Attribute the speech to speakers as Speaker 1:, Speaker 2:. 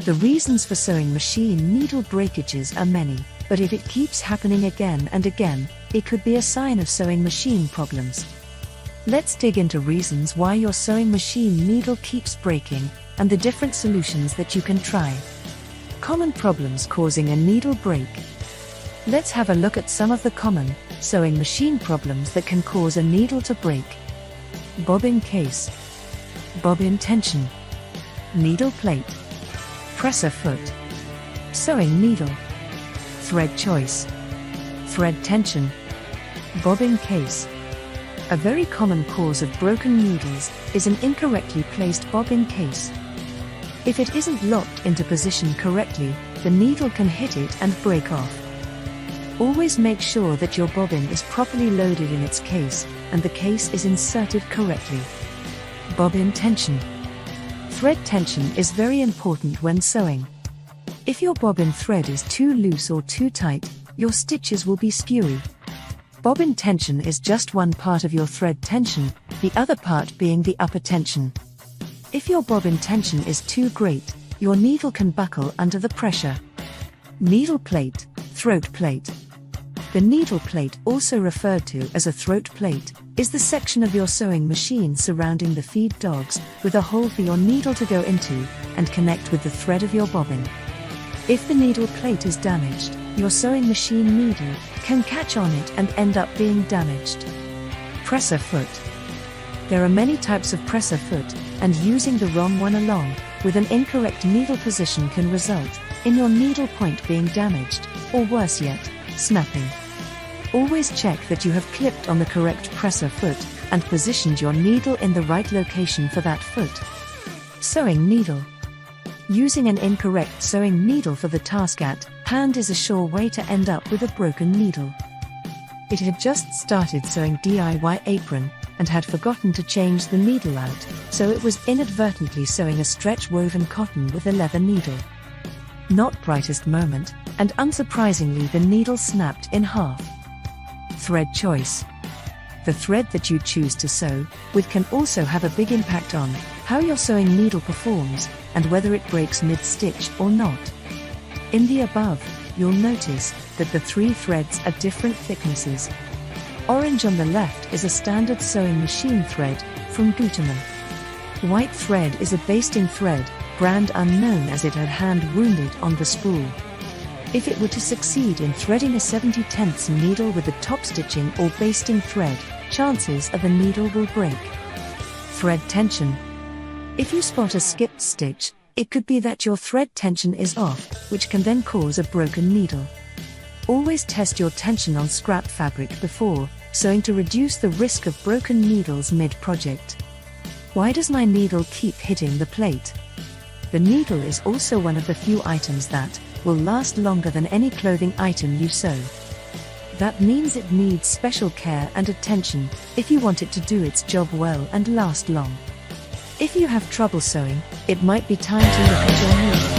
Speaker 1: The reasons for sewing machine needle breakages are many, but if it keeps happening again and again, it could be a sign of sewing machine problems. Let's dig into reasons why your sewing machine needle keeps breaking, and the different solutions that you can try. Common problems causing a needle break. Let's have a look at some of the common sewing machine problems that can cause a needle to break. Bobbin case, bobbin tension, needle plate, presser foot, sewing needle, thread choice, thread tension, bobbin case. A very common cause of broken needles is an incorrectly placed bobbin case. If it isn't locked into position correctly, the needle can hit it and break off. Always make sure that your bobbin is properly loaded in its case, and the case is inserted correctly. Bobbin tension. Thread tension is very important when sewing. If your bobbin thread is too loose or too tight, your stitches will be skewy. Bobbin tension is just one part of your thread tension, the other part being the upper tension. If your bobbin tension is too great, your needle can buckle under the pressure. Needle plate, throat plate. The needle plate, also referred to as a throat plate, is the section of your sewing machine surrounding the feed dogs, with a hole for your needle to go into and connect with the thread of your bobbin. If the needle plate is damaged, your sewing machine needle can catch on it and end up being damaged. Presser foot. There are many types of presser foot, and using the wrong one along with an incorrect needle position can result in your needle point being damaged, or worse yet, snapping. Always check that you have clipped on the correct presser foot and positioned your needle in the right location for that foot. Sewing needle. Using an incorrect sewing needle for the task at hand is a sure way to end up with a broken needle. It had just started sewing DIY apron and had forgotten to change the needle out, so it was inadvertently sewing a stretch woven cotton with a leather needle. Not brightest moment, and unsurprisingly the needle snapped in half. Thread choice. The thread that you choose to sew with can also have a big impact on how your sewing needle performs and whether it breaks mid-stitch or not. In the above, you'll notice that the 3 threads are different thicknesses. Orange on the left is a standard sewing machine thread from Gutermann. White thread is a basting thread, brand unknown as it had hand wounded on the spool. If it were to succeed in threading a 70/10 needle with the top stitching or basting thread, chances are the needle will break. Thread tension. If you spot a skipped stitch, it could be that your thread tension is off, which can then cause a broken needle. Always test your tension on scrap fabric before sewing to reduce the risk of broken needles mid-project. Why does my needle keep hitting the plate? The needle is also one of the few items that will last longer than any clothing item you sew. That means it needs special care and attention if you want it to do its job well and last long. If you have trouble sewing, it might be time to look at your needle.